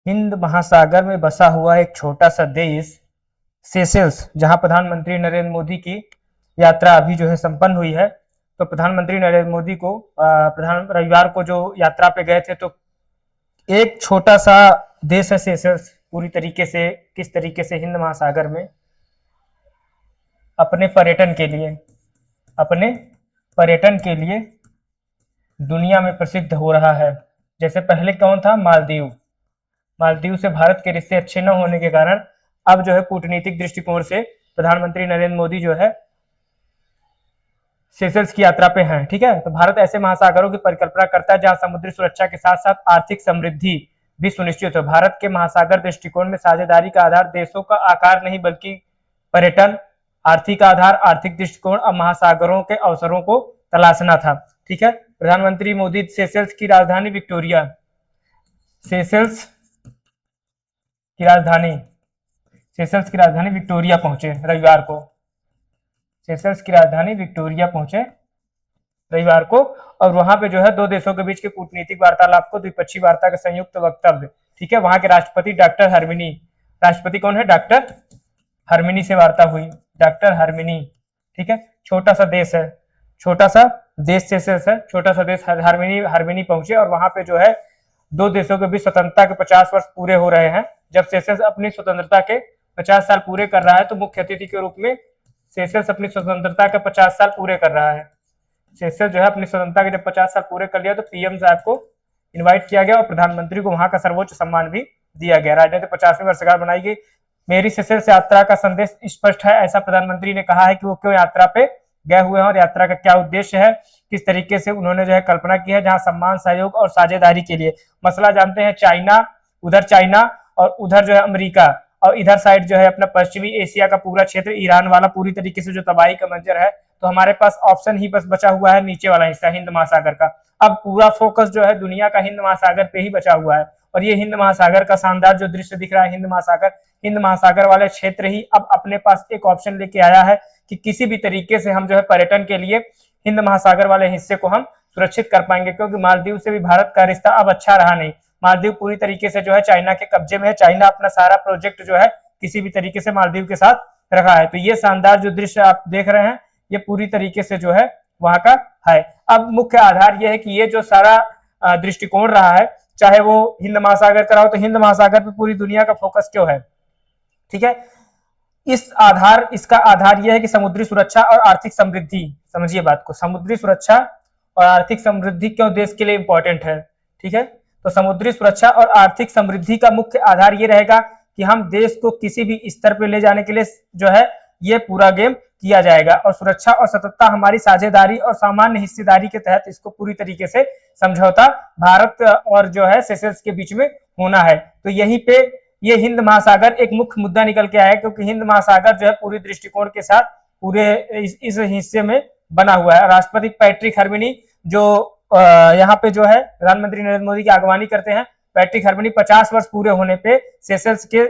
हिंद महासागर में बसा हुआ एक छोटा सा देश सेशेल्स, जहां प्रधानमंत्री नरेंद्र मोदी की यात्रा अभी जो है संपन्न हुई है। तो प्रधानमंत्री नरेंद्र मोदी को प्रधान रविवार को जो यात्रा पे गए थे, तो एक छोटा सा देश है सेशेल्स, पूरी तरीके से किस तरीके से हिंद महासागर में अपने पर्यटन के लिए अपने पर्यटन के लिए दुनिया में प्रसिद्ध हो रहा है। जैसे पहले कौन था? मालदीव। मालदीव से भारत के रिश्ते अच्छे न होने के कारण अब जो है कूटनीतिक दृष्टिकोण से प्रधानमंत्री नरेंद्र मोदी जो है सेशेल्स की यात्रा पे हैं। ठीक है, तो भारत ऐसे महासागरों की परिकल्पना करता है जहां समुद्री सुरक्षा के साथ साथ आर्थिक समृद्धि भी सुनिश्चित हो। भारत के महासागर दृष्टिकोण में साझेदारी का आधार देशों का आकार नहीं बल्कि पर्यटन, आर्थिक आधार, आर्थिक दृष्टिकोण और महासागरों के अवसरों को तलाशना था। ठीक है, प्रधानमंत्री मोदी सेशेल्स की राजधानी विक्टोरिया सेशेल्स की राजधानी विक्टोरिया पहुंचे रविवार को। सेशेल्स की राजधानी विक्टोरिया पहुंचे रविवार को, और वहां पे जो है दो देशों के बीच के कूटनीतिक वार्तालाप को द्विपक्षीय वार्ता का संयुक्त वक्तव्य। ठीक है, वहां के राष्ट्रपति डॉक्टर हरमिनी, राष्ट्रपति कौन है? डॉक्टर हरमिनी से वार्ता हुई। डॉक्टर हरमिनी, ठीक है, छोटा सा देश है, छोटा सा देश सेशेल्स है, छोटा सा देश। हरमिनी पहुंचे और वहां पे जो है दो देशों के बीच स्वतंत्रता के 50 वर्ष पूरे हो रहे हैं। जब सेशेल्स अपनी स्वतंत्रता के 50 साल पूरे कर रहा है, तो मुख्य अतिथि के रूप में सेशेल्स अपनी स्वतंत्रता के 50 साल पूरे कर रहा है। सेशेल्स जो है अपनी स्वतंत्रता के जब 50 साल पूरे कर लिया, तो पीएम साहब को इनवाइट किया गया और प्रधानमंत्री को वहां का सर्वोच्च सम्मान भी दिया गया। राजनीतिक 50वीं वर्षगांठ बनाई गई। मेरी सेशेल्स यात्रा का संदेश स्पष्ट है, ऐसा प्रधानमंत्री ने कहा है कि वो क्यों यात्रा पे गए हुए हैं और यात्रा का क्या उद्देश्य है, किस तरीके से उन्होंने जो है कल्पना की है, जहां सम्मान, सहयोग और साझेदारी के लिए। मसला जानते हैं, चाइना और उधर जो है अमेरिका, और इधर साइड जो है अपना पश्चिमी एशिया का पूरा क्षेत्र, ईरान वाला पूरी तरीके से जो तबाही का मंजर है। तो हमारे पास ऑप्शन ही बस बचा हुआ है नीचे वाला हिस्सा हिंद महासागर का। अब पूरा फोकस जो है दुनिया का हिंद महासागर पे ही बचा हुआ है, और ये हिंद महासागर का शानदार जो दृश्य दिख रहा है, हिंद महासागर वाले क्षेत्र ही अब अपने पास एक ऑप्शन लेके आया है कि किसी भी तरीके से हम जो है पर्यटन के लिए हिंद महासागर वाले हिस्से को हम सुरक्षित कर पाएंगे, क्योंकि मालदीव से भी भारत का रिश्ता अब अच्छा रहा नहीं। मालदीव पूरी तरीके से जो है चाइना के कब्जे में है। चाइना अपना सारा प्रोजेक्ट जो है किसी भी तरीके से मालदीव के साथ रखा है। तो ये शानदार जो दृश्य आप देख रहे हैं, ये पूरी तरीके से जो है वहां का है। अब मुख्य आधार यह है कि ये जो सारा दृष्टिकोण रहा है, चाहे वो हिंद महासागर का हो, तो हिंद महासागर पे पूरी दुनिया का फोकस क्यों है? ठीक है, इसका आधार यह है कि समुद्री सुरक्षा और आर्थिक समृद्धि। समझिए बात को, समुद्री सुरक्षा और आर्थिक समृद्धि क्यों देश के लिए इंपॉर्टेंट है। ठीक है, तो समुद्री सुरक्षा और आर्थिक समृद्धि का मुख्य आधार ये रहेगा कि हम देश को किसी भी स्तर पर ले जाने के लिए जो है ये पूरा गेम किया जाएगा, और सुरक्षा और सततता हमारी साझेदारी और सामान्य हिस्सेदारी के तहत इसको पूरी तरीके से समझौता भारत और जो है सेशेल्स के बीच में होना है। तो यहीं पे ये हिंद महासागर एक मुख्य मुद्दा निकल के आया, क्योंकि हिंद महासागर जो है पूरी दृष्टिकोण के साथ पूरे इस हिस्से में बना हुआ है। राष्ट्रपति पैट्रिक हरमिनी जो यहाँ पे जो है प्रधानमंत्री नरेंद्र मोदी की अगवानी करते हैं। पैट्रिक हरमिनी 50 वर्ष पूरे होने पे, सेशेल्स के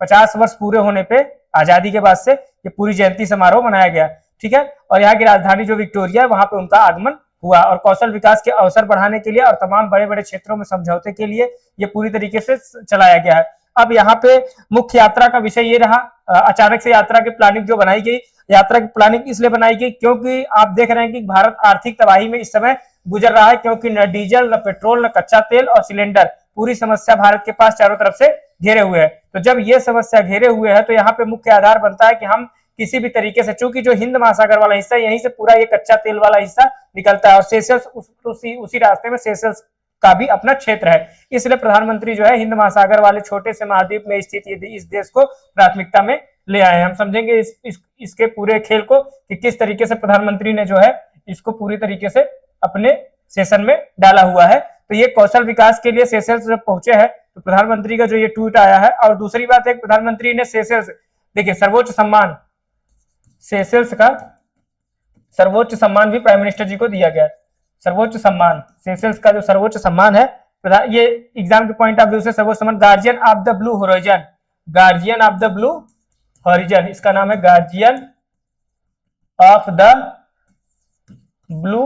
50 वर्ष पूरे होने पे आजादी के बाद से ये पूरी जयंती समारोह मनाया गया। ठीक है, और यहाँ की राजधानी जो विक्टोरिया है, वहां पे उनका आगमन हुआ, और कौशल विकास के अवसर बढ़ाने के लिए और तमाम बड़े बड़े क्षेत्रों में समझौते के लिए ये पूरी तरीके से चलाया गया है। अब यहाँ पे मुख्य यात्रा का विषय ये रहा, अचानक से यात्रा की प्लानिंग जो बनाई गई, यात्रा की प्लानिंग इसलिए बनाई गई क्योंकि आप देख रहे हैं कि भारत आर्थिक तबाही में इस समय गुजर रहा है, क्योंकि न डीजल, न पेट्रोल, न कच्चा तेल और सिलेंडर, पूरी समस्या भारत के पास चारों तरफ से घेरे हुए है। तो जब ये समस्या घेरे हुए है, तो यहाँ पे मुख्य आधार बनता है कि हम किसी भी तरीके से, चूंकि जो हिंद महासागर वाला हिस्सा यहीं से पूरा ये कच्चा तेल वाला हिस्सा निकलता है, और सेशेल्स उसी रास्ते में सेशेल्स का भी अपना क्षेत्र है, इसलिए प्रधानमंत्री जो है हिंद महासागर वाले छोटे से महाद्वीप में स्थित इस देश को प्राथमिकता में ले आए हैं। हम समझेंगे इसके पूरे खेल को कि किस तरीके से प्रधानमंत्री ने जो है इसको पूरी तरीके से अपने सेशन में डाला हुआ है। तो ये कौशल विकास के लिए सेशेल्स जब पहुंचे हैं, तो प्रधानमंत्री का जो ये ट्वीट आया है। और दूसरी बात है, प्रधानमंत्री ने सेशेल्स, देखिए सर्वोच्च सम्मान, सेशेल्स का सर्वोच्च सम्मान भी प्राइम मिनिस्टर जी को दिया गया है। सर्वोच्च सम्मान, सेशेल्स का जो सर्वोच्च सम्मान है, ये एग्जाम के पॉइंट ऑफ व्यू से सर्वोच्च सम्मान guardian of the blue horizon, guardian of the blue horizon, इसका नाम है guardian of the blue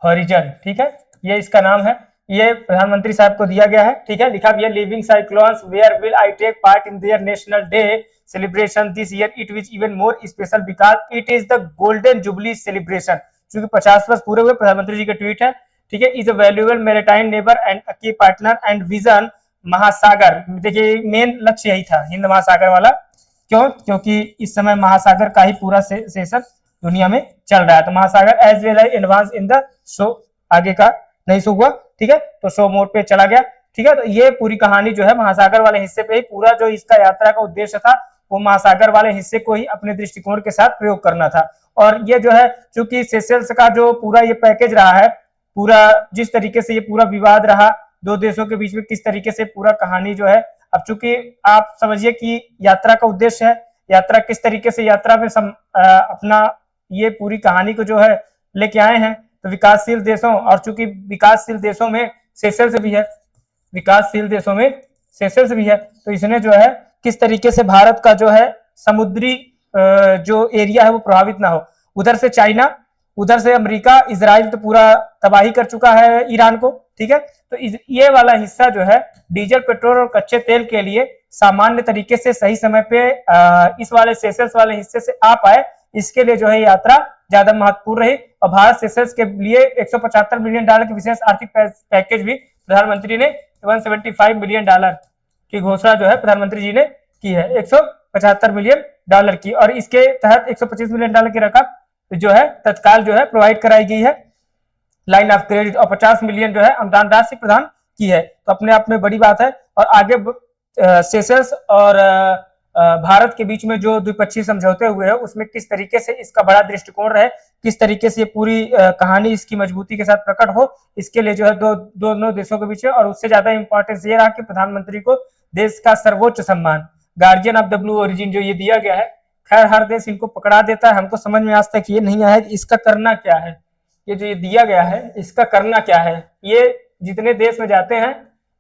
horizon. ठीक है, ये इसका नाम है। ये प्रधानमंत्री साहब को दिया गया है, ठीक है। लिखा भी है living cyclones where will I take part in their national day celebration this year it which even more special because it is the golden jubilee celebration. क्योंकि 50 वर्ष पूरे हुए, प्रधानमंत्री जी के ट्वीट है, ठीक है। Is a valuable maritime neighbour and अ की पार्टनर एंड विजन महासागर। देखिए मेन लक्ष्य यही था हिंद महासागर वाला, क्यों? क्योंकि इस समय महासागर का ही पूरा सेशन दुनिया में चल रहा है। तो महासागर as well advance in the show, आगे का नहीं शो हुआ, ठीक है। तो शो मोड पे चला गया, ठीक है। तो ये पूरी कहानी जो है महासागर वाले हिस्से पे ही, पूरा जो इसका यात्रा का उद्देश्य था वो महासागर वाले हिस्से को ही अपने दृष्टिकोण के साथ प्रयोग करना था। और ये जो है चूंकि सेशल्स का जो पूरा ये पैकेज रहा है, पूरा जिस तरीके से ये पूरा विवाद रहा दो देशों के बीच में, किस तरीके से पूरा कहानी जो है, अब चूंकि आप समझिए कि यात्रा का उद्देश्य है, यात्रा किस तरीके से यात्रा में अपना ये पूरी कहानी को जो है लेके आए हैं, तो विकासशील देशों, और चूंकि विकासशील देशों में सेशल्स भी है, विकासशील देशों में सेशल्स भी है, तो इसने जो है किस तरीके से भारत का जो है समुद्री जो एरिया है वो प्रभावित ना हो। उधर से चाइना, उधर से अमेरिका, इजराइल तो पूरा तबाही कर चुका है ईरान को, ठीक है। तो ये वाला हिस्सा जो है डीजल, पेट्रोल और कच्चे तेल के लिए सामान्य तरीके से सही समय पे इस वाले सेशल्स वाले हिस्से से आ पाए, इसके लिए जो है यात्रा ज्यादा महत्वपूर्ण रही। और भारत सेशल्स के लिए $175 मिलियन की विशेष आर्थिक पैकेज भी प्रधानमंत्री ने $175 मिलियन की घोषणा जो है प्रधानमंत्री जी ने की है, $175 मिलियन की। और इसके तहत $125 मिलियन की रकम जो है तत्काल जो है प्रोवाइड कराई गई है लाइन ऑफ क्रेडिट, और 50 मिलियन जो है अनुदान राशि प्रदान की है। तो अपने आप में बड़ी बात है। और आगे सेशल्स और भारत के बीच में जो द्विपक्षीय समझौते हुए हैं उसमें किस तरीके से इसका बड़ा दृष्टिकोण रहे, किस तरीके से ये पूरी कहानी इसकी मजबूती के साथ प्रकट हो, इसके लिए जो है दोनों देशों के बीच में, और उससे ज्यादा इंपॉर्टेंस ये रहा कि प्रधानमंत्री को देश का सर्वोच्च सम्मान guardian of the blue origin जो ये दिया गया है। खैर हर देश इनको पकड़ा देता है, हमको समझ में आज तक ये नहीं आया कि इसका करना क्या है, ये जो ये दिया गया है इसका करना क्या है। ये जितने देश में जाते हैं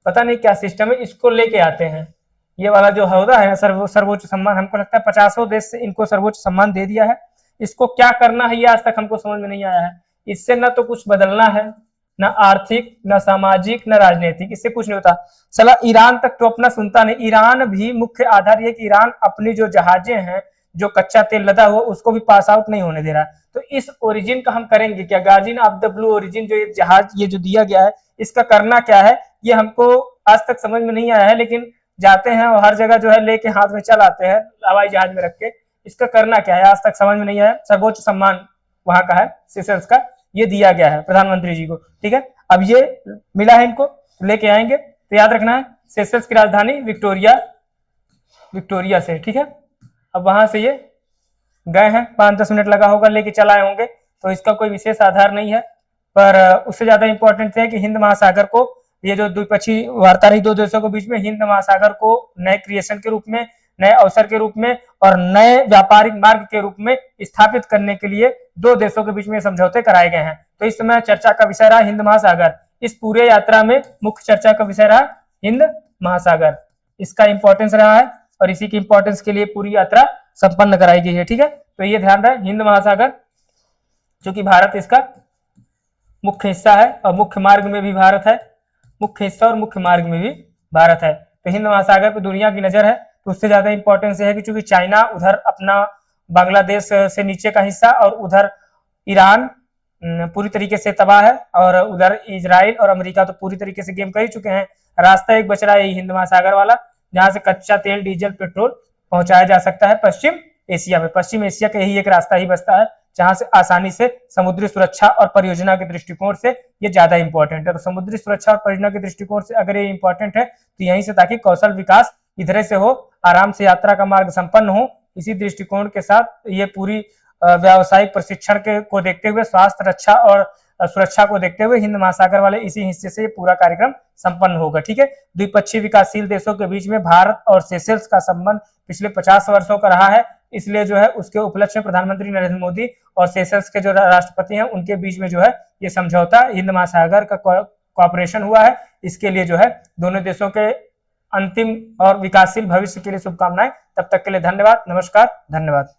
पता नहीं क्या सिस्टम है, इसको लेके आते हैं। ये वाला जो होता है सर्वोच्च सम्मान, हमको लगता है 50 देश से इनको सर्वोच्च सम्मान दे दिया है। इसको क्या करना है ये आज तक हमको समझ में नहीं आया है। इससे ना तो कुछ बदलना है, ना आर्थिक, ना सामाजिक, ना राजनीतिक, इससे कुछ नहीं होता। सला ईरान तक तो अपना सुनता नहीं। ईरान भी मुख्य आधार ये कि ईरान अपनी जो जहाजें हैं, जो कच्चा तेल लदा हुआ, उसको भी पास आउट नहीं होने दे रहा। तो इस ओरिजिन का हम करेंगे क्या? Guardian of the blue origin जो ये जहाज ये जो दिया गया है, इसका करना क्या है ये हमको आज तक समझ में नहीं आया है। लेकिन जाते हैं और हर जगह जो है लेके हाथ में चल आते हैं हवाई जहाज में रख के। इसका करना क्या है आज तक समझ में नहीं आया। सर्वोच्च सम्मान वहां का है सेशल्स का, ये दिया गया है प्रधानमंत्री जी को, ठीक है। अब ये मिला है इनको, लेके आएंगे। तो याद रखना है सेशल्स की राजधानी विक्टोरिया से, ठीक है। अब वहां से ये गए हैं, 5-10 मिनट लगा होगा, लेके चलाए होंगे, तो इसका कोई विशेष आधार नहीं है। पर उससे ज्यादा इंपॉर्टेंट है कि हिंद महासागर को, ये जो द्विपक्षीय वार्ता रही दो देशों के बीच में, हिंद महासागर को नए क्रिएशन के रूप में, नए अवसर के रूप में और नए व्यापारिक मार्ग के रूप में स्थापित करने के लिए दो देशों के बीच में समझौते कराए गए हैं। तो इस समय चर्चा का विषय रहा हिंद महासागर। इस पूरे यात्रा में मुख्य चर्चा का विषय रहा हिंद महासागर, इसका इंपॉर्टेंस रहा है और इसी की इंपॉर्टेंस के लिए पूरी यात्रा संपन्न कराई गई है, ठीक है। तो ये ध्यान रहे हिंद महासागर, चूंकि भारत इसका मुख्य हिस्सा है और मुख्य मार्ग में भी भारत है, मुख्य हिस्सा और मुख्य मार्ग में भी भारत है। तो हिंद महासागर पर दुनिया की नजर है। तो उससे ज्यादा इंपॉर्टेंस है कि चूंकि चाइना उधर अपना बांग्लादेश से नीचे का हिस्सा और उधर ईरान पूरी तरीके से तबाह है, और उधर इजराइल और अमेरिका तो पूरी तरीके से गेम कर ही चुके हैं। रास्ता एक बच रहा है हिंद महासागर वाला, जहां से कच्चा तेल, डीजल, पेट्रोल पहुंचाया जा सकता है पश्चिम एशिया में। पश्चिम एशिया का यही एक रास्ता ही बचता है जहां से आसानी से समुद्री सुरक्षा और परियोजना के दृष्टिकोण से ये ज्यादा इंपॉर्टेंट है। तो समुद्री सुरक्षा और परियोजना के दृष्टिकोण से अगर ये इंपॉर्टेंट है तो यहीं से, ताकि कौशल विकास इधर से हो, आराम से यात्रा का मार्ग संपन्न हो, इसी दृष्टिकोण के साथ ये पूरी व्यावसायिक प्रशिक्षण को देखते हुए, स्वास्थ्य रक्षा और सुरक्षा को देखते हुए हिंद महासागर वाले इसी हिस्से से पूरा कार्यक्रम संपन्न होगा, ठीक है। द्विपक्षीय विकासशील देशों के बीच में भारत और सेशल्स का संबंध पिछले 50 वर्षों का रहा है। इसलिए जो है उसके उपलक्ष्य में प्रधानमंत्री नरेंद्र मोदी और सेशल्स के जो राष्ट्रपति हैं उनके बीच में जो है ये समझौता हिंद महासागर का कोऑपरेशन हुआ है। इसके लिए जो है दोनों देशों के अंतिम और विकासशील भविष्य के लिए शुभकामनाएं। तब तक के लिए धन्यवाद, नमस्कार, धन्यवाद।